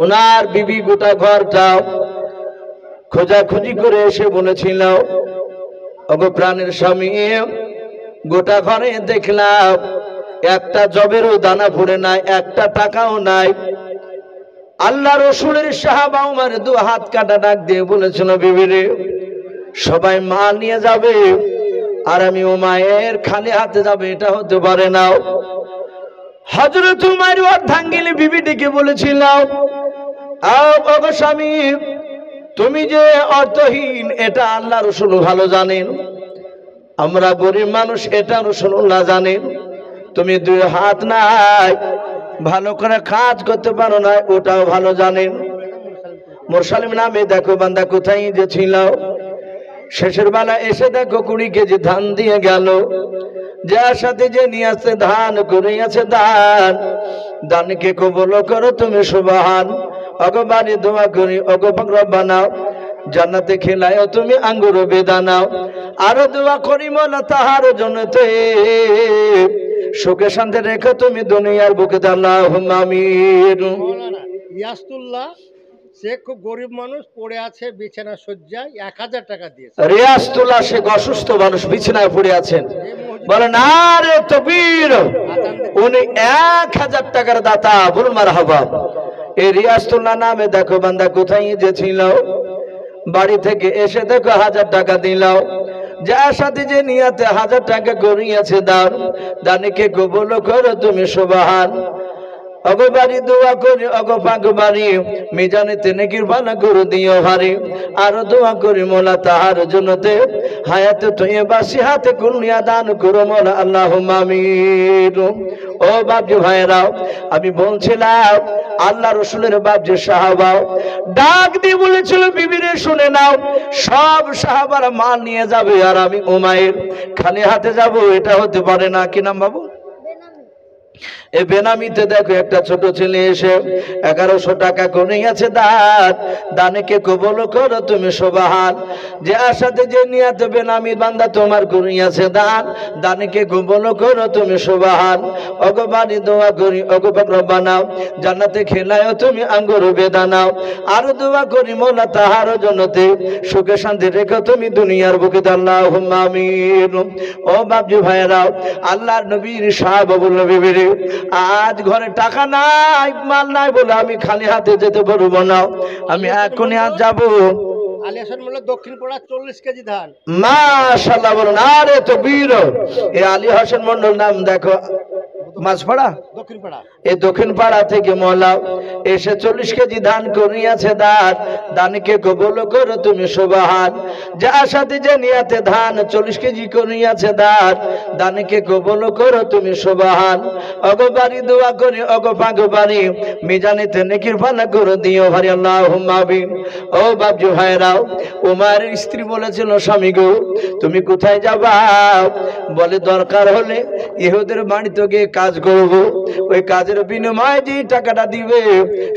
ওনার বিবি গোটা ঘরটা খোঁজাখুঁজি করে এসে বলেছিল, ওগো প্রাণের স্বামী, গোটা ঘরে দেখলাম একটা জবেরও দানা পড়ে নাই, একটা টাকাও নাই। আল্লাহ রসুলের সাহাবা উমার দু হাত কাটা ডাক দিয়ে বলেছিল, বিবিরে সবাই মাল নিয়ে যাবে আর আমি উমায়ের খালি হাতে যাবে, এটা হতে পারে না। হযরত উমার অর্ধাঙ্গিনী বিবিটিকে বলেছিল, ওগো স্বামী, তুমি যে অর্থহীন এটা আল্লাহ রসুল ভালো জানেন, আমরা গরিব মানুষ এটা রাসূলুল্লাহ জানেন। তুমি দুই হাত নাই, ভালো করে কাজ করতে পারো না, ওটাও ভালো জানেন। মুরসালিম নামে দেখো বান্দা কোথায় যে ছিল, শেষের বেলা এসে দেখো 20 কেজি ধান দিয়ে গেল। যার সাথে যে নিয়ে আসছে ধান করে আছে দান, দানকে কবুল করো তুমি সুবহান। ওগো বাড়ি দোয়া করি, ওগো পাক রব্বানা জান্নাতে খেলায়ও তুমি আঙ্গুর বেদানাও। আরো দোয়া করি মোলা তাহার জন্যতে সুখে শান্তি রেখো তুমি দুনিয়ার বুকে, আল্লাহুম্মা আমিন। ইয়াসতুল্লাহ সে খুব গরিব মানুষ, পড়ে আছে বিছানা শয্যায়, 1000 টাকা দিয়েছে। রিয়াজতুল্লাহ শেখ অসুস্থ মানুষ, বিছানায় পড়ে আছেন, বলেন আরে তকবীর, উনি 1000 টাকার দাতা, বলুন মারহাবা। এই রিয়াজতুল্লাহ নামে দেখো বান্দা কোথায় যে ছিল, বাড়ি থেকে এসে দেখো 1000 টাকা দিল। যার সাথে যে নিয়াতে 1000 টাকা করিয়াছে দান, দানকে কবুল করো তুমি সুবহান। ওগো বাড়ি দোয়া করি, ওগো পাক বাড়ি মিজানেতে নেকির বানা করে দিও ভারী। আর দোয়া করি মোলা তাহার জন্যতে হায়াতে তৈয়বা সিহাতে কুনিয়া দান করো মোলা, আল্লাহুম্মা আমিন। ও বাপজি ভাইরাও, আমি বলছিলাম আল্লাহ রসুলের বাপজি সাহাবা ডাক দিয়ে বলেছিল, বিবিরে শুনে নাও, সব সাহাবারা মাল নিয়ে যাবে আর আমি উমায়ের খালি হাতে যাব, এটা হতে পারে না। কি নাম বাবু? এ বেনামিতে দেখো একটা ছোট ছেলে এসে 1100 টাকা করিয়াছে দান, দানকে কবুল করো তুমি সুবহান। যে আশাতে যে নিয়াতে বেনামি বান্দা তোমার করিয়াছে দান, দানকে কবুল করো তুমি সুবহান। ওগো বাড়ি দোয়া করি, ওগো পাক রব্বানা জান্নাতে খেলায়ও তুমি আঙ্গুর বেদানাও। আর দোয়া করি মোলা তাহার জন্যতে সুখে শান্তি রেখো তুমি দুনিয়ার বুকে, আল্লাহুম্মা আমিন। ও বাপজি ভাইরাও, আল্লাহর নবীর সাহাবা বলল, বিবিরে আজ ঘরে টাকা নাই, মাল নাই বলে আমি খালি হাতে যেতে পারবো না, আমি এখনই আজ যাবো। আলী হাসান মোল্লা দক্ষিণ পাড়া 40 কেজি ধান। মাশাআল্লাহ, বলুন আরে তকবীর। এই আলী হাসান মন্ডল নাম দেখো মাঝপাড়া, দক্ষিণ পাড়া, এই দক্ষিণ পাড়া থেকে মওলা এসে 40 কেজি ধান করিয়াছে দান, দানকে কবুল করো তুমি সুবহান। যার সাথে যে নিয়াতে ধান 40 কেজি করিয়াছে দান, দানকে কবুল করো তুমি সুবহান। ওগো বাড়ি দোয়া করি, ওগো পাক বাড়ি মিজানেতে নেকির পানা করে দিও ভারী, আল্লাহুম্মা আমিন। ও বাপজি ভাইরাও, উমারের স্ত্রী বলেছিল, স্বামী গো তুমি কোথায় যাবা? বলে দরকার হলে ইহুদের বাড়িতে গিয়ে কাজ করব, ওই কাজের বিনিময়ে যে টাকাটা দিবে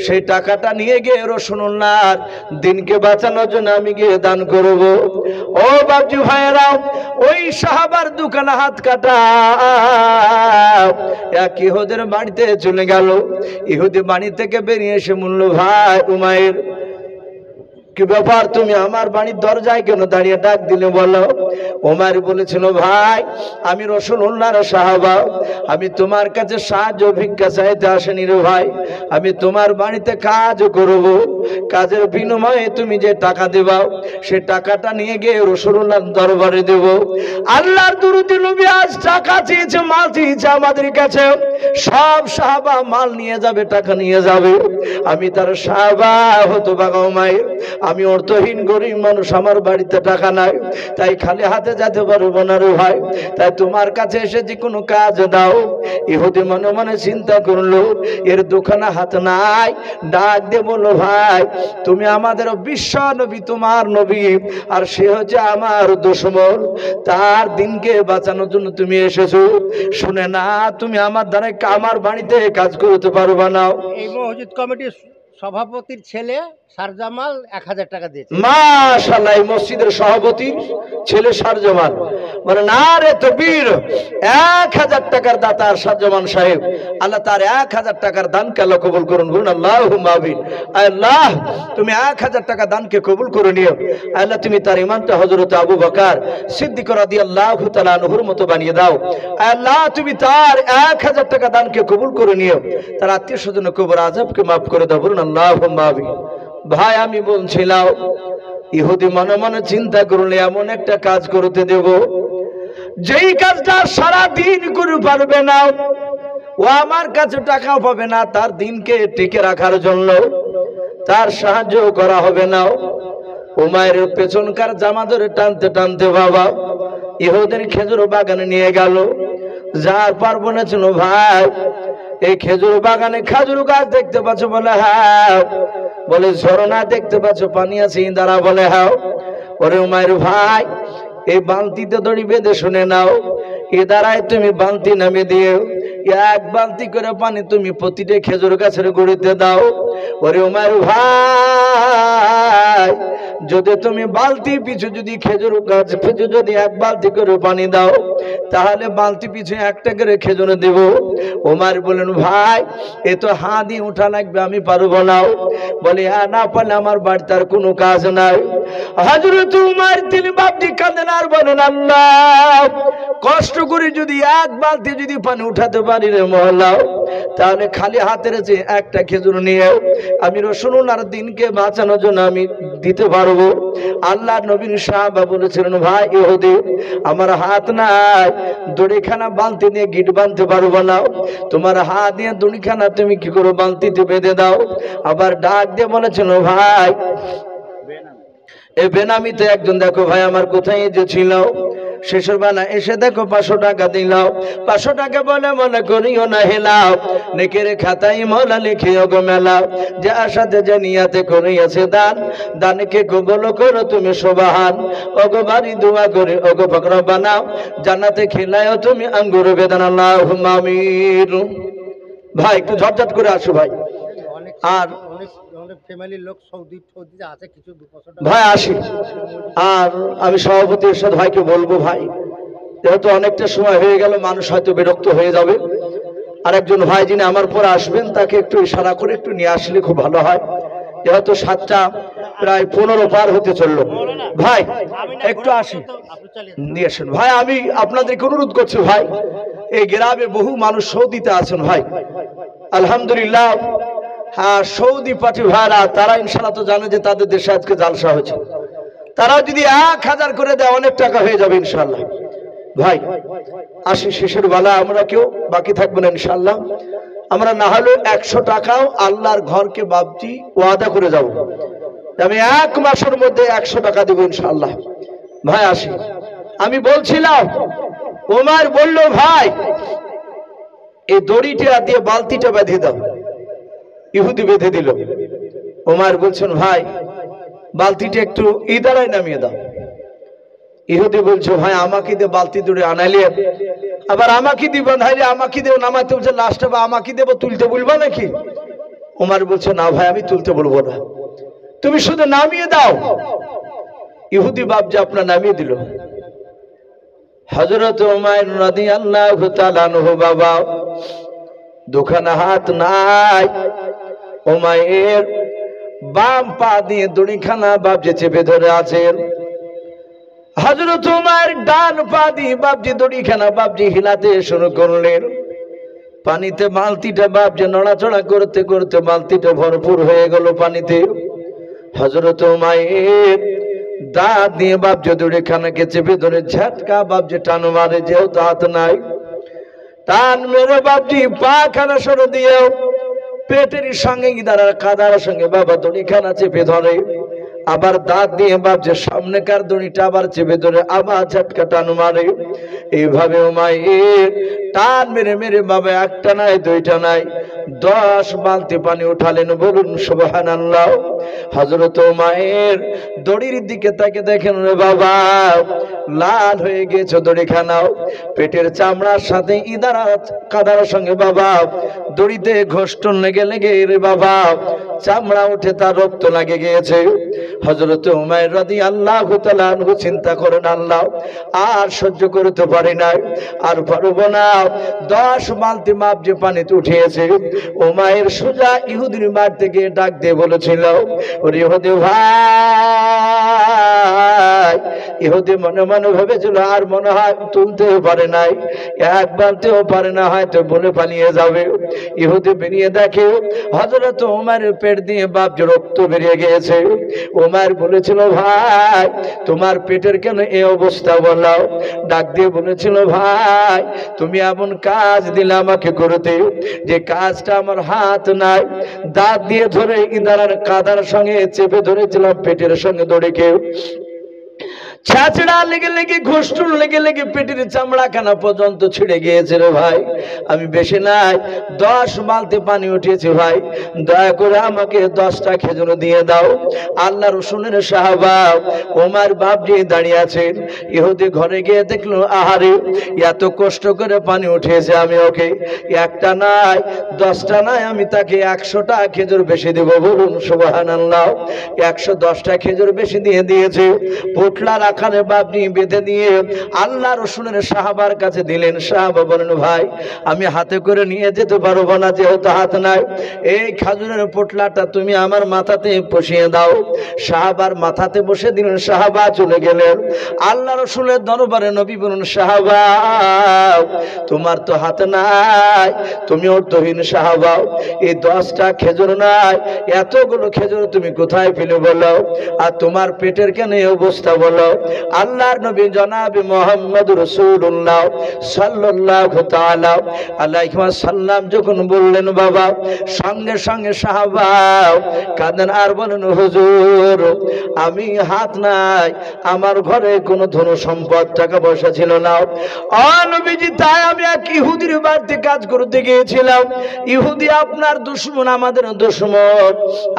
সেই টাকাটা নিয়ে গিয়ে রাসূলুল্লাহর দিনকে বাঁচানোর জন্য আমি গিয়ে দান করব। ও বাপজি ভাইরাও, ওই সাহাবার দোকানে হাত কাটা এক ইহুদের বাড়িতে চলে গেল। ইহুদি বাড়ি থেকে বেরিয়ে এসে বলল, ভাই উমায়ের কি ব্যাপার, তুমি আমার বাড়ির দরজায় কেন দাঁড়িয়ে ডাক দিলে বলো? ওমর বলেছিল, ভাই আমি রাসূলুল্লাহর সাহাবা, আমি তোমার কাছে সাহায্য ভিক্ষা চাইতে আসেনি রে ভাই, আমি তোমার বাড়িতে কাজ করব, কাজের বিনিময়ে তুমি যে টাকা দেবা সে টাকাটা নিয়ে গিয়ে রাসূলুল্লাহর দরবারে দেব। আল্লাহর দরুদি নবী আজ টাকা চেয়েছে, মাল চেয়েছে আমাদের কাছে, সব সাহাবা মাল নিয়ে যাবে, টাকা নিয়ে যাবে, আমি তার সাহাবা হতো বাগামাই, আমি অর্থহীন গরিব মানুষ, আমার বাড়িতে টাকা নাই, তাই খালি হাতে যেতে পারবো না রে ভাই, তাই তোমার কাছে এসে যে কোনো কাজ দাও। ইহুদি মনে মনে চিন্তা করলো, এর দোকানে হাত নাই, ডাক দিয়ে বললো, ভাই তুমি আমাদের বিশ্ব নবী, তোমার নবী, আর সে হচ্ছে আমার দুশমন, তার দিনকে বাঁচানোর জন্য তুমি এসেছো, শুনে না তুমি আমার দ্বারা আমার বাড়িতে কাজ করতে পারবা না। এই মসজিদ কমিটির সভাপতির ছেলে সারজামাল 1000 টাকা দিয়েছে। মাশাআল্লাহ, এই মসজিদের সভাপতি ছেলে শারজামান, মানে নারে তাকবীর। 1000 টাকার দাতা শারজামান সাহেব, আল্লাহ তার 1000 টাকার দানকে আল্লাহ কবুল করুন, বলুন আল্লাহুম্মা আমিন। আল্লাহ তুমি 1000 টাকা দানকে কবুল করে নিও। আল্লাহ তুমি তার ইমানটা হযরত আবু বকর সিদ্দিক রাদিয়াল্লাহু তাআলা আনহুর মতো বানিয়ে দাও। আল্লাহ তুমি তার 1000 টাকা দানকে কবুল করে নিও, তার আত্মীয় স্বজন কবর আযাবকে maaf করে দাও, বলুন আল্লাহুম্মা আমিন। ভাই আমি বলছিলাম, ইহুদি মনে মনে চিন্তা করলে এমন একটা কাজ করতে দেব যেই কাজটা সারা দিন করে পারবে না, ও আমার কাছে টাকাও পাবে না, তার দিনকে টিকে রাখার জন্য তার সাহায্য করা হবে না। উমাইরের পেছনকার জামা ধরে টানতে টানতে বাবা ইহুদির খেজুর বাগানে নিয়ে গেল। যার পারবো না ছিল ভাই, এই খেজুর বাগানে খেজুর গাছ দেখতে পাচ্ছ? বলে হ্যাঁ। বলে ঝরনা দেখতে পাচ্ছ, পানি আছে? দাঁড়া। বলে হ্যাঁ। ওরে উমাইর ভাই, এই বালতিতে দড়ি বেঁধে শুনে নাও, এ দ্বারায় তুমি বালতি নামে দিও, এক বালতি করে পানি তুমি প্রতিটা খেজুর গাছের গুড়িতে দাও। ওরে উমাইর ভাই, যদি তুমি বালতি পিছু যদি খেজুর গাছ পিছু যদি এক বালতি করে পানি দাও, তাহলে বালতি পিছু একটা করে খেজুর দেব। উমার বলেন ভাই, এ তো হাঁ দিয়ে উঠা লাগবে, আমি পারবো না। বলে না পারলে আমার বাড়িতে আর কোনো কাজ নাই। হযরত উমার তিনি বাপটি কাঁদেন আর বলেন আল্লাহ, কষ্ট করে যদি এক বালতি যদি পানি উঠাতে পারি রে মওলা, তাহলে খালি হাতের যে একটা খেজুর নিয়ে আমি রাসূলুল্লাহর দিনকে বাঁচানোর জন্য আমি দিতে পারবো। আল্লাহ নবীর সাহাবা বলেছিলেন ভাই ইহুদি, আমার হাত নাই, দড়িখানা বালতি দিয়ে গিট বাঁধতে পারবো না, তোমার হাত দিয়ে দড়িখানা তুমি কি করো বালতিতে বেঁধে দাও। আবার ডাক দিয়ে বলেছিল ভাই, এ বেনামিতে একজন দেখো ভাই আমার কোথায় যে ছিল, শেষের বেলা এসে দেখো 500 টাকা দিলাও। 500 টাকা বলে মনে করিও না হেলাও, নেকের খাতায় মওলা লিখিও গো মেলাও। যে আশাতে যে নিয়াতে করিয়াছে দান, দানকে কবুল করো তুমি সুবহান। ওগো বাড়ি দোয়া করে ওগো পাকড়া বানাও, জান্নাতে খিলায়ও তুমি আঙ্গুর বেদান, আল্লাহুম্মা আমিন। ভাই একটু ঝটঝট করে আসো ভাই। আর ফ্যামিলির লোক সৌদিতে আছে, কিছু 200 টাকা ভাই আসি। আর আমি সভাপতি এরশাদ ভাইকে বলবো ভাই, যেহেতু অনেকটা সময় হয়ে গেল, মানুষ হয়তো বিরক্ত হয়ে যাবে, আর একজন ভাই যিনি আমার পর আসবেন তাকে একটু ইশারা করে একটু নিয়ে আসলে খুব ভালো হয়, যেহেতু 7টা প্রায় 15 পার হতে চললো। ভাই একটু আসি, নিয়ে আসেন ভাই। আমি আপনাদেরকে অনুরোধ করছি ভাই, এই গ্রামে বহু মানুষ সৌদিতে আছেন ভাই, আলহামদুলিল্লাহ। হ্যাঁ, সৌদি পার্টি ভাইরা তারা ইনশাআল্লাহ তো জানে যে তাদের দেশে আজকে জালসা হয়েছে, তারা যদি 1000 করে দেয় অনেক টাকা হয়ে যাবে ইনশাআল্লাহ। ভাই আসি, শেষের বেলা আমরা কেউ বাকি থাকবো না ইনশাআল্লাহ। আমরা না হলেও 100 টাকাও আল্লাহর ঘরকে ভাবছি ওয়াদা করে যাব, আমি 1 মাসের মধ্যে 100 টাকা দেবো ইনশাআল্লাহ। ভাই আসি। আমি বলছিলাম, ওমর বলল ভাই এই দড়িটা দিয়ে বালতিটা বেঁধে দাও। ইহুদি বেঁধে দিল। ওমর বলছেন ভাই বালতিটা একটু ইদারায় নামিয়ে দাও। ইহুদি বলছে ভাই আমাকে দিয়ে বালতি দড়ি আনাইলে, আবার আমাকে দিব নাইলে আমাকে দেব নামাইতে বলছে, লাস্টে বা আমাকে দেব তুলতে বলবা নাকি? ওমর বলছে না ভাই আমি তুলতে বলবো না, তুমি শুধু নামিয়ে দাও। ইহুদি বাপ যে আপনার নামিয়ে দিল। হযরত উমাইর রাদিয়াল্লাহু তাআলা আনহু বাবা দুখানা হাত নাই, উমাইর বাম পা দিয়ে দড়িখানা বাপ যে চেপে ধরে আছেন, হযরত উমাইর ডান পা দিয়ে বাপজি দড়িখানা বাপজি হিলাতে শুরু করলেন। পানিতে বালতিটা বাপজি নড়াচড়া করতে করতে বালতিটা ভরপুর হয়ে গেল পানিতে। হযরত উমাইর দাঁত দিয়ে বাপজি দড়িখানাকে চেপে ধরে ঝাটকা বাপজি টান মারে, যেহেতু হাত নাই টান মেরে বাপজি পা খানা সরে দিয়ে পেটের সঙ্গে ইদারার কাদার সঙ্গে বাবা দড়িখানা চেপে ধরে, আবার দাঁত দিয়ে বাপজি সামনেকার দড়িটা আবার চেপে ধরে আবার ঝাটকা টান মারে। এইভাবে উমাইর টান মেরে মেরে বাবা একটা নাই দুইটা নাই 10 বালতি পানি উঠালেন, বলুন সুবহানাল্লাহ। হযরত উমাইর দড়ির দিকে তাকে দেখেন রে বাবা লাল হয়ে গেছে দড়িখানাও, পেটের চামড়ার সাথে ইদারা কাদার সঙ্গে বাবা দড়িতে ঘষ্টন লেগে লেগে রে বাবা চামড়া উঠে তার রক্ত লাগে গিয়েছে। হযরত উমাইর রাদিয়াল্লাহু তাআলা আনহু চিন্তা করেন, আল্লাহ আর সহ্য করতে পারি না, আর পারবো না। 10 বালতি মাপ যে পানিতে উঠিয়েছে। উমাইর সোজা ইহুদির বাড়ি থেকে ডাক দিয়ে বলেছিল, ওরে ইহুদি ভাই। ইহুদি মনে মনে ভেবেছিল আর মনে হয় তুলতেও পারে নাই, এক বালতিও পারে না, হয়তো বলে পালিয়ে যাবে। ইহুদি বেরিয়ে দেখে হযরত উমারের পেট দিয়ে বাপ যে রক্ত বেরিয়ে গিয়েছে। উমার বলেছিল, ভাই তোমার পেটের কেন এই অবস্থা বলো? ডাক দিয়ে বলেছিল, ভাই তুমি এমন কাজ দিলে আমাকে করতে, যে কাজটা আমার হাত নাই, দাঁত দিয়ে ধরে ইঁদারার কাদার সঙ্গে চেপে ধরেছিলাম পেটের সঙ্গে দড়ি কেউ। ছাঁচড়া লেগে লেগে ঘুষটুল লেগে লেগে পেটের চামড়া খানা পর্যন্ত ছিঁড়ে গিয়েছে রে ভাই। আমি বেশি নাই 10 বালতি পানি উঠিয়েছি ভাই, দয়া করে আমাকে 10টা খেজুর দিয়ে দাও। আল্লাহ রসুলের সাহাবা ওমর বাপজি দাঁড়িয়ে আছেন। ইহুদি ঘরে গিয়ে দেখলো, আহারে এত কষ্ট করে পানি উঠিয়েছে, আমি ওকে একটা নাই 10টা নাই, আমি তাকে 100টা খেজুর বেশি দেব। বলুন সুবহানাল্লাহ। 110টা খেজুর বেশি দিয়ে দিয়েছে। পোটলার আকারে বাপনি বেঁধে দিয়ে আল্লাহ রসুলের সাহাবার কাছে দিলেন। সাহাবা বলেন, ভাই আমি হাতে করে নিয়ে যেতে পারবো না, যেহেতু হাত নাই। এই খাজুরের পোটলাটা তুমি আমার মাথাতে বসিয়ে দাও। সাহাবার মাথাতে বসে দিলেন। সাহাবা চলে গেলেন। আল্লাহ রসুলের দরবারে নবী বলুন, সাহাবা তোমার তো হাত নাই, তুমি অর্থহীন সাহাবা, এই 10টা খেজুর নাই, এতগুলো খেজুর তুমি কোথায় পেলে বলো? আর তোমার পেটের কেন এই অবস্থা বলো? আল্লাহর নবী জনাবে মুহাম্মদ রাসূলুল্লাহ সাল্লাল্লাহু তাআলা আলাইহি ওয়াসাল্লাম যখন বললেন বাবা, সঙ্গে সঙ্গে সাহাবা কাঁদেন আর বলেন, হুজুর আমি হাত নাই, আমার ঘরে কোনো ধন সম্পদ টাকা পয়সা ছিল না। ও নবীজি, তাই আমি এক ইহুদির বাড়িতে কাজ করতে গিয়েছিলাম। ইহুদি আপনার দুশমন, আমাদের দুশমন।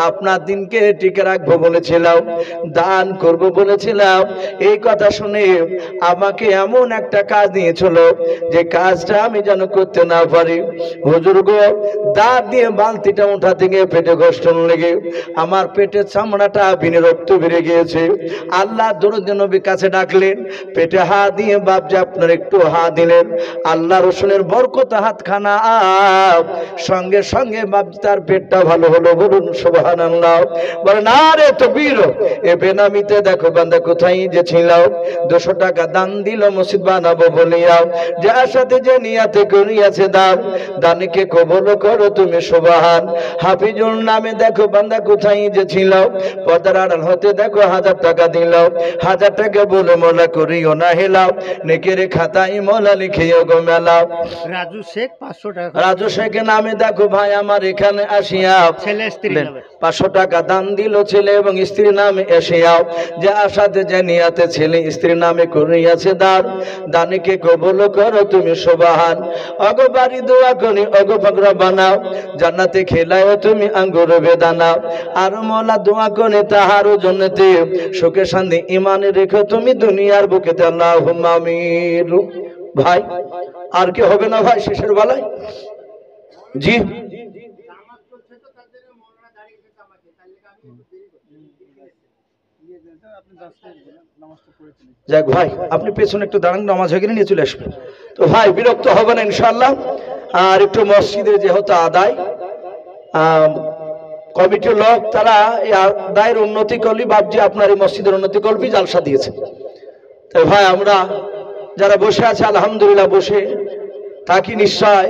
আপনার দিনকে টিকে রাখবো বলেছিলাম, দান করব বলেছিলাম। এই কথা শুনে আমাকে এমন একটা কাজ দিয়েছিল, যে কাজটা আমি যেন করতে না পারি। হুজুর গো, দাঁত দিয়ে বালতিটা উঠাতে গিয়ে পেটে কষ্ট লেগে আমার পেটের চামড়াটা বিনে রক্ত বেরিয়ে গিয়েছে। আল্লাহ দরুদ নবীর কাছে ডাকলেন, পেটে হাত দিয়ে বাপজি আপনার একটু হাত দিলেন। আল্লাহ রসুলের বরকত হাতখানা সঙ্গে সঙ্গে বাপজি তার পেটটা ভালো হলো। বলুন সুবহানাল্লাহ। বলে না রে তকবীর। এ বেনামিতে দেখো বান্দা কোথায় যে ছিল, 200 টাকা দান দিল মসজিদ বানাবো বলিয়া, যার সাথে যে নিয়াতে করিয়াছে দান, দানকে কবুল করো তুমি সুবহান। হাফিজুল নামে দেখো বান্দা কোথায় যে ছিল, পর্দার আড়াল হতে দেখো 1000 টাকা দিল। 1000 টাকা বলে মোলা করিও না হেলাও, নেকের খাতায় মোলা লিখিও গো মেলাও। রাজু শেখ 500 টাকা। রাজু শেখ নামে দেখো ভাই আমার এখানে আসিয়া, ছেলে স্ত্রী 500 টাকা দান দিল ছেলে এবং স্ত্রী নামে এসিয়াও, যে আশাতে যে নিয়াতে ছেলে স্ত্রী নামে করিয়াছে দান, দানকে কবুল করো তুমি সুবহান। অগো বাড়ি দোয়া করি অগো পাগড়া বানাও, জান্নাতে খেলাও তুমি আঙ্গুর বেদানা। আর মোলা দোয়া করে তাহার জন্নতে সুখে শান্তি ইমানে রেখো তুমি দুনিয়ার বুকেতে, আল্লাহুম্মা আমিন। ভাই আর কি হবে না ভাই শেষের বেলায়? জি যাক ভাই, আপনি পেছনে একটু দাঁড়ান, নামাজ হয়ে গেলে নিয়ে চলে আসবেন। তো ভাই বিরক্ত হবে না ইনশাআল্লাহ। আর একটু মসজিদের যেহেতু আদায়, কমিটির লোক তারা এই আদায়ের উন্নতি করলি বাপজি আপনার এই মসজিদের উন্নতি করবি জালসা দিয়েছে। তো ভাই আমরা যারা বসে আছে আলহামদুলিল্লাহ বসে থাকি নিশ্চয়।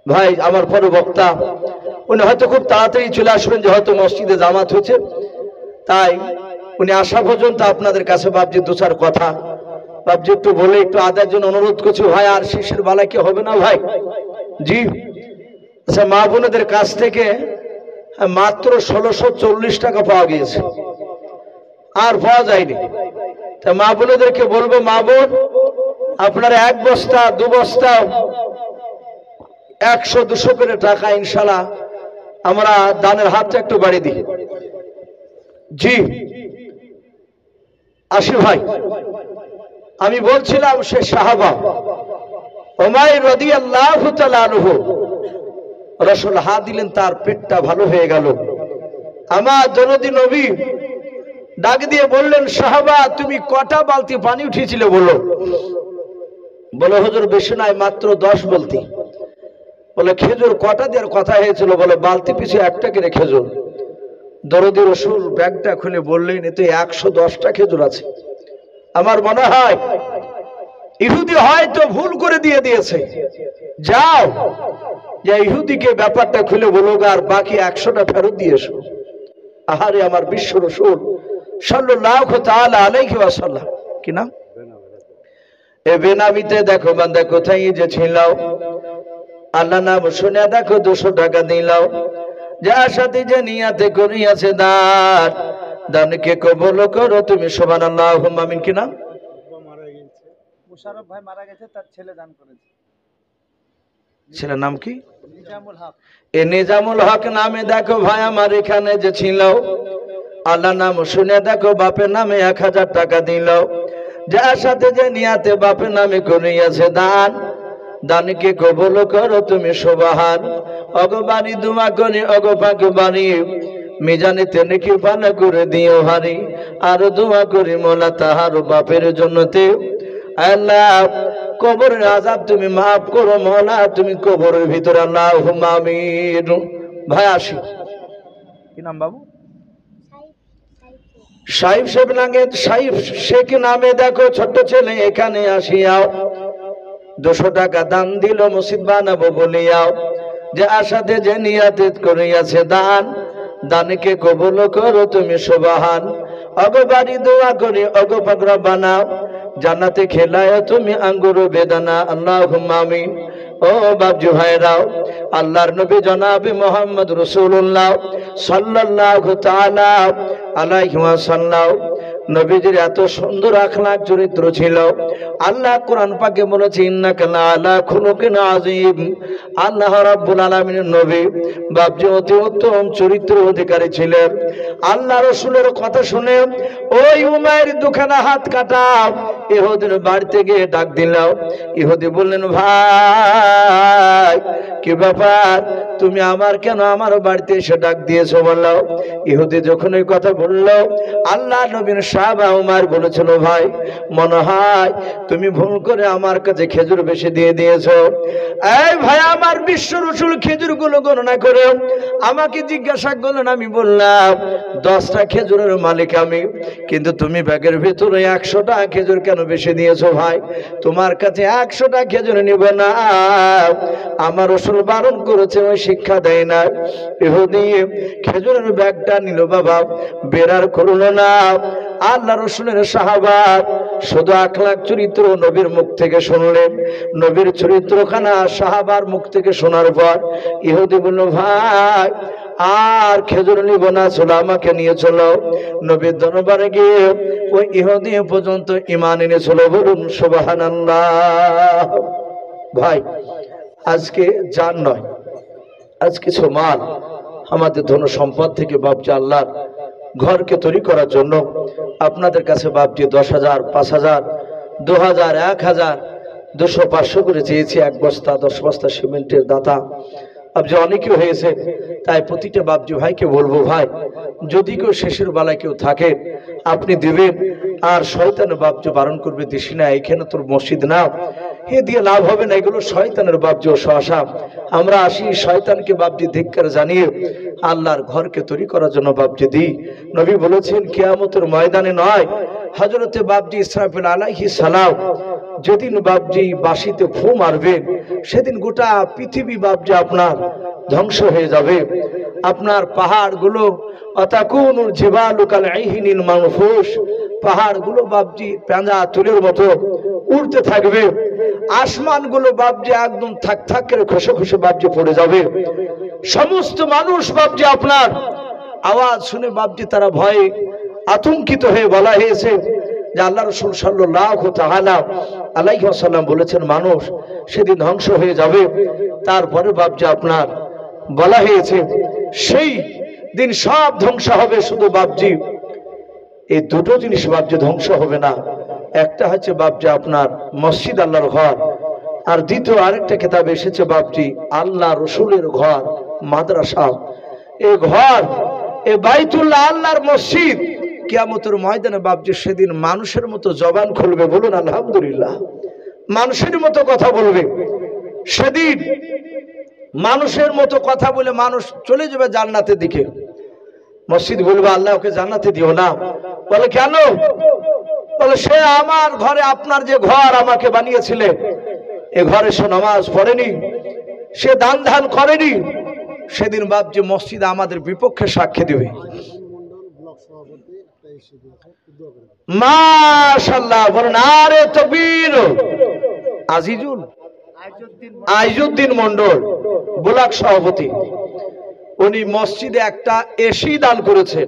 ভাই আমার পরে বক্তা উনি হয়তো খুব তাড়াতাড়ি চলে আসবেন, যে হয়তো মসজিদে জামাত হয়েছে, তাই উনি আসা পর্যন্ত আপনাদের কাছে বাপজি 2-4 কথা বাপজি একটু বলে একটু আদায়ের জন্য অনুরোধ করছি ভাই। আর শেষের বেলায় কি হবে না ভাই? জি আচ্ছা, মা বোনেদের কাছ থেকে মাত্র 1640 টাকা পাওয়া গিয়েছে, আর পাওয়া যায়নি। তা মা বোনেদেরকে বলবো, মা বোন আপনারা 1 বস্তা 2 বস্তা 100-200 করে টাকা ইনশাআল্লাহ আমরা দানের হাতটা একটু বাড়িয়ে দিই। জি আসি ভাই, আমি বলছিলাম সে সাহাবা উমাইর রাদিয়াল্লাহু তাআলা আনহু রসুল হাত দিলেন, তার পেটটা ভালো হয়ে গেল। আমার দরদি নবী ডাক দিয়ে বললেন, সাহাবা তুমি কটা বালতি পানি উঠিয়েছিলে বলো? বলে হুজুর বেশি নয়, মাত্র 10 বালতি। বলে খেজুর কটা দেওয়ার কথা হয়েছিল? বলে বালতি পিছু একটা করে খেজুর। দরদি রসুল ব্যাগটা খুলে বললেন, এতে 110টা খেজুর আছে। আমার মনে হয় ইহুদি হয়তো ভুল করে দিয়েছে, যাও যে ইহুদিকে ব্যাপারটা খুলে বলো আর বাকি 100টা ফেরত দিয়ে এসো। আহারে আমার বিশ্ব রসুল সাল্লাল্লাহু তাআলা আলাইহি ওয়াসাল্লাম, কি নাম এ বেনামিতে দেখো বান্দা কোথায় যে ছিলাও, আল্লাহ নাম শুনে দেখো 200 টাকা দিলাও, যার সাথে যে নিয়াতে করিয়াছে দান, দানকে কবুল করো তুমি সুবহানাল্লাহ আল্লাহুম্মা আমিন। কি নাম? মুশারফ ভাই মারা গেছে, তার ছেলে দান করেছে। ছেলের নাম কি? নিজামুল হক। এ নিজামুল হক নামে দেখো ভাই আমার এখানে যে ছিল, আল্লাহ নাম শুনে দেখো বাপের নামে 1000 টাকা দিল, যার সাথে যে নিয়াতে বাপের নামে করিয়াছে দান, দানকে কবুল করো তুমি সুবহান। অগবানি দুমা করি অগপাক বাড়ি, মিজানিতে নেকি ভালো করে দিও হারি, আর দোয়া করি মোলা তাহার বাপের জন্যতে, আল্লাহ কবরের আযাব তুমি মাফ করো মওলা, তুমি কবরের ভিতরে আল্লাহুম্মা আমিন। ভাই আসি, কি নাম বাবু? সাইফ শেখ লাগে, সাইফ শেখ নামে দেখো ছোট্ট ছেলে এখানে আসিয়াও 200 টাকা দান দিল মসজিদ বানাবো বলিয়াও, যে আশাতে যে নিয়াতে করিয়াছে দান, দানকে কবুল করো তুমি সুবহান। অগবাড়ি দোয়া করি অগপাক রব্বানা, জান্নাতে খেলায় তুমি আঙ্গুর বেদানা, আল্লাহুম্মা আমিন। ও বাবজু ভাইরাও, আল্লাহর নবী জনাবে মুহাম্মদ রাসূলুল্লাহ সাল্লাল্লাহু তাআলা আলাইহি ওয়াসাল্লাম নবীজির এত সুন্দর আখলাক চরিত্র ছিল। আল্লাহ কোরআন পাকে বলেছে, ইন্নাকা লাআলা খুলুকিন আযীম। আল্লাহ রাব্বুল আলামিনের নবী বাবজি অতি উত্তম চরিত্র অধিকারী ছিলেন। আল্লাহ রাসূলের কথা শুনে ওই উমাইর দুখানা হাত কাটা ইহুদির বাড়িতে গিয়ে ডাক দিল। ইহুদি বললেন, ভাই কি ব্যাপার, তুমি আমার কেন আমার বাড়িতে এসে ডাক দিয়েছো বললো। ইহুদি যখন এই কথা বললো, আল্লাহ নবীর সাহাবা উমার বলেছিল, ভাই মনে হয় তুমি ভুল করে আমার কাছে খেজুর বেশি দিয়ে দিয়েছো। এই ভাই আমার বিশ্ব রসুল খেজুর গুলো গণনা করে আমাকে জিজ্ঞাসা করলেন, আমি বললাম 10টা খেজুরের মালিক আমি, কিন্তু তুমি ব্যাগের ভিতরে 100টা খেজুর কেন বেশি দিয়েছো? ভাই তোমার কাছে 100টা খেজুর নিব না, আমার রসুল বারণ করেছে, ওই শিক্ষা দেয় না। ইহুদি খেজুরের ব্যাগটা নিল বাবা, বেরার করলো না। আল্লাহ রসুলের সাহাবা শুধু আখলাক চরিত্র নবীর মুখ থেকে শুনলেন, নবীর চরিত্রখানা সাহাবার মুখ থেকে শোনার পর ইহুদি বলল, ভাই আর খেজুর নিব না, চলো আমাকে নিয়ে চলো। নবীর দরবারে গিয়ে ওই ইহুদি পর্যন্ত ঈমান এনেছিল। বলুন সুবহানাল্লাহ। ভাই আজকে জান নয়, আজ কিছু মাল আমাদের ধন সম্পদ থেকে বাপজি আল্লাহ ঘরকে তৈরি করার জন্য আপনাদের কাছে বাপজি 10,000, 5,000, 2,000, 1,000, 200, 500 করে চেয়েছি। 1 বস্তা 10 বস্তা সিমেন্টের দাতা বাপজি অনেকেও হয়েছে। তাই প্রতিটা বাপজি ভাইকে বলবো, ভাই যদি কেউ শেষের বেলায় কেউ থাকে আপনি দিবেন। আর শয়তান বাপজি বারণ করবে, দিসি না, এখানে তোর মসজিদ না, এ দিয়ে লাভ হবে না, এগুলো শয়তানের বাপজি ও সহসা। আমরা আসি শয়তানকে বাপজি ধিক্কার জানিয়ে আল্লাহর ঘরকে তৈরি করার জন্য বাপজি দিই। নবী বলেছেন কিয়ামতের ময়দানে নয়, হযরতে বাপজি ইসরাফিল আলাইহিস সালাম যেদিন বাপজি বাঁশিতে ফু মারবেন, সেদিন গোটা পৃথিবী বাপজি আপনার ধ্বংস হয়ে যাবে। আপনার পাহাড়গুলো অতাকুনুল জিবালু কাল আইহিনিল মানফুস, পাহাড়গুলো বাপজি পেঁজা তুলের মতো উড়তে থাকবে। আসমানগুলো বাপজি একদম থাক থাক করে খসে খসে বাপজি পড়ে যাবে। সমস্ত মানুষ বাপজি আপনার আওয়াজ শুনে বাপজি তারা ভয়ে আতঙ্কিত হয়ে বলা হয়েছে যে আল্লাহ রাসূল সাল্লাল্লাহু তাআলা আলাইহি ওয়াসাল্লাম বলেছেন মানুষ সেদিন ধ্বংস হয়ে যাবে। তারপরে বাপজি আপনার বলা হয়েছে সেই দিন সব ধ্বংস হবে, শুধু বাপজি এই দুটো জিনিস বাপজি ধ্বংস হবে না। একটা হচ্ছে বাপজি আপনার মসজিদ আল্লাহর ঘর, আর দ্বিতীয় আরেকটা কিতাব এসেছে বাপজি, আল্লাহ রসুলের ঘর মাদ্রাসা, এই ঘর এই বাইতুল্লাহ আল্লাহর মসজিদ কিয়ামতের ময়দানে বাপজি সেদিন মানুষের মতো জবান খুলবে, বলুন আলহামদুলিল্লাহ। মানুষের মতো কথা বলবে সেদিন, মানুষের মতো কথা বলে মানুষ চলে যাবে জান্নাতের দিকে। মসজিদ বলবে আল্লাহ ওকে জান্নাতে দিও না। বলে কেন? বলে সে আমার ঘরে, আপনার যে ঘর আমাকে বানিয়েছিলেন, এ ঘরে সে নামাজ পড়েনি, সে দান ধ্যান করেনি। সেদিন বাপজি মসজিদে আমাদের বিপক্ষে সাক্ষী দেবে। মাশাআল্লাহ, বলেন আরে তাকবীর। আইজুদ্দিন মন্ডল ব্লক সভাপতি, উনি মসজিদে একটা এসি দান করেছেন,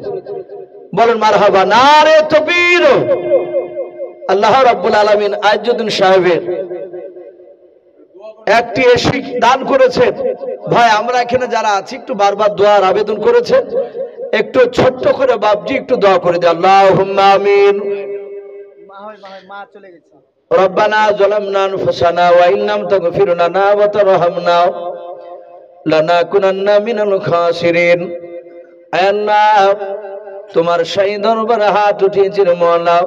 বলেন মারহাবা, নারে তাকবীর। আল্লাহ রাব্বুল আলামিন আইজুদ্দিন সাহেবের একটি এসি দান করেছেন। ভাই আমরা এখানে যারা আছি একটু বারবার দোয়ার আবেদন করেছেন, একটু ছোট্ট করে বাপজি একটু দোয়া করে দিই, আল্লাহুম্মা আমিন। মা চলে গেছে। রব্বানা যালামনা আনফুসানা ওয়া ইন লাম তাগফির লানা ওয়া তারহামনা লানাকুনান্না মিনাল খাসিরিন। আয় আল্লাহ, তোমার শাহী দরবারে হাত উঠিয়েছি রে মওলা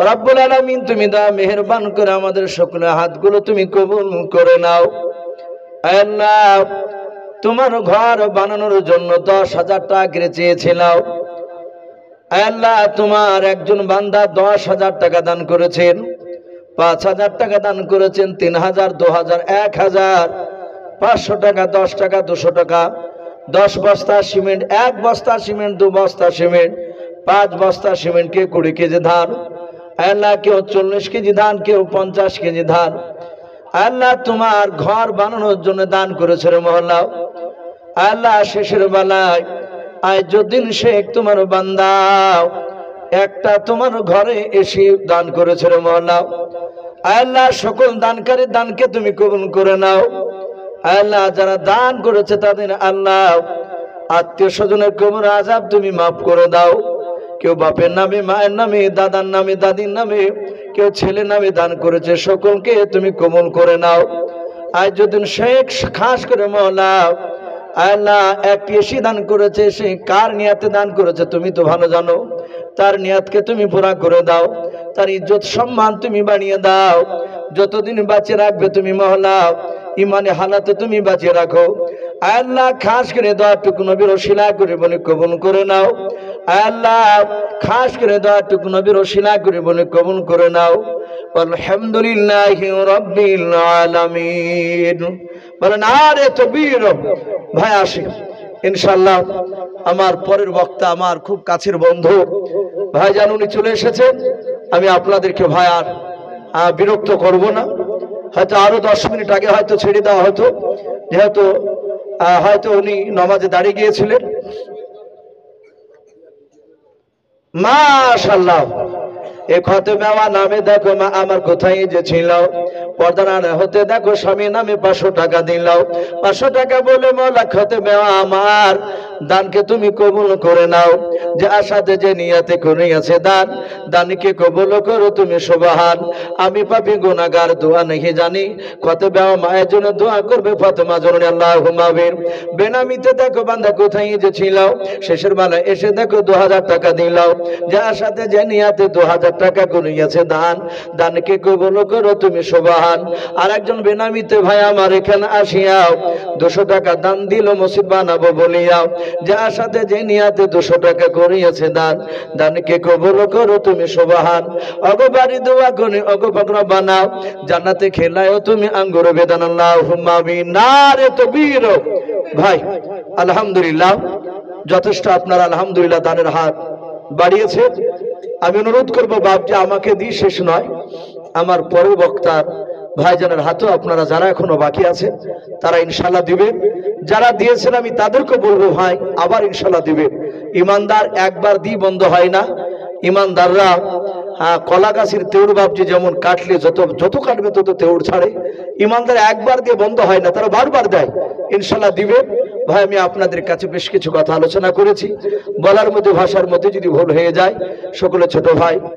রব্বুল আলামিন, তুমি দা মেহেরবান করে আমাদের সকলের হাতগুলো তুমি কবুল করে নাও। আয় আল্লাহ, তোমার ঘর বানানোর জন্য 10,000 টাকা চেয়েছিলাম। আয় আল্লাহ, তোমার একজন বান্দা 10,000 টাকা দান করেছেন, 5,000 টাকা দান করেছেন, 3,000, 2,000, 1,000, 500 টাকা, 10 টাকা, 200 টাকা, 10 বস্তা সিমেন্ট, 1 বস্তা সিমেন্ট, 2 বস্তা সিমেন্ট, 5 বস্তা সিমেন্ট, কেউ 20 কেজি ধান। আল্লাহ, কেউ 40 কেজি ধান, কেউ 50 কেজি ধান। আল্লাহ, তোমার ঘর বানানোর জন্য দান করেছে রে মওলা। আল্লাহ, শেষের বেলায় আইজুদ্দিন শেখ তোমার বান্দা একটা তোমার ঘরে এসে দান করেছে রে মওলা। আল্লাহ, সকল দানকারী দানকে তুমি কবুল করে নাও। আল্লাহ, যারা দান করেছে তাদের আল্লাহ আত্মীয় স্বজনের কবর আযাব তুমি মাফ করে দাও। কেউ বাপের নামে, মায়ের নামে, দাদার নামে, দাদির নামে, কেউ ছেলে নামে দান করেছে, সকলকে তুমি কবুল করে নাও। আইজুদ্দিন শেখ খাস করে মওলা আল্লাহ একটি এসি দান করেছে, সে কার নিয়াতে দান করেছে তুমি তো ভালো জানো। তার নিয়াতকে তুমি পুরা করে দাও, তার ইজ্জত সম্মান তুমি বানিয়ে দাও। যতদিন বাঁচিয়ে রাখবে তুমি মওলা, ইমানে হালাতে তুমি বাঁচিয়ে রাখো। আল্লাহ, খাস করে দোয়াটুকু নবীর ওসিলা করে বলে কবুল করে নাও। আল্লাহ, খাস করে দোয়াটুকু নবীর ওসিলা করে বলে কবুল করে নাও। আলহামদুলিল্লাহি রাব্বিল আলামিন। বলেন আরে তাকবীর। ভাই আসি ইনশাআল্লাহ। আমার পরের বক্তা আমার খুব কাছের বন্ধু ভাইজান, উনি চলে এসেছেন। আমি আপনাদেরকে ভাই আর বিরক্ত করব না, হয়তো আরো 10 মিনিট আগে হয়তো ছেড়ে দেওয়া হতো, যেহেতু হয়তো উনি নামাজে দাঁড়িয়ে গিয়েছিলেন। মাশাআল্লাহ, এ খতমে আমার নামে দেখো মা আমার কোথায় যে ছিল, পর্দার হতে দেখো স্বামী নামে 500 টাকা দিলাও। 500 টাকা বলে মওলা খতমে আমার দানকে তুমি কবুল করে নাও। যে আশাতে যে নিয়াতে করিয়াছে দান, দানকে কবুল করো তুমি সুবহান। আমি পাপী গুনাহগার দোয়া नहीं জানি, খতমে মায়ের জন্য দোয়া করবে ফাতেমা জননী আল্লাহুম্মা আমিন। বেনামিতে দেখো বান্দা কোথায় যে ছিল, শেষের বেলা এসে দেখো 2000 টাকা দিলাও। যে আশাতে যে নিয়াতে 2000 টাকা করিয়াছে দান, দানকে কবুল করো তুমি সুবহান। আর একজন বেনামিতে ভাই আমার এখানে আসিয়াও 200 টাকা দান দিল মসজিদ বানাবো বলিয়াও। যে আশাতে যে নিয়াতে 200 টাকা করিয়াছে দান, দানকে কবুল করো তুমি সুবহান। ওগো বাড়ি দোয়া করে ওগো পাকড়া বানাও, জান্নাতে খেলায়ও তুমি আঙ্গুর বেদান আল্লাহুম্মা আমিন। নারে তাকবীর। ভাই আলহামদুলিল্লাহ, যথেষ্ট আপনারা আলহামদুলিল্লাহ দানের হাত বাড়িয়েছে। আমি অনুরোধ করবো বাপ যে আমাকে দিয়ে শেষ নয়, আমার পরের বক্তার ভাইজানের হাতও আপনারা যারা এখনো বাকি আছে তারা ইনশাল্লাহ দিবেন। যারা দিয়েছেন আমি তাদেরকে বলবো ভাই আবার ইনশাল্লাহ দিবেন। ইমানদার একবার দিয়ে বন্ধ হয় না। ইমানদাররা কলা গাছের তেউড় বাপজি যেমন কাটলে যত কাটবে তত তেউড় ছাড়ে, ইমানদার একবার দিয়ে বন্ধ হয় না, তারা বারবার দেয়। ইনশাল্লাহ দিবেন। ভাই আমি আপনাদের কাছে বেশ কিছু কথা আলোচনা করেছি, বলার মধ্যে ভাষার মধ্যে যদি ভুল হয়ে যায় সকলে ছোট ভাই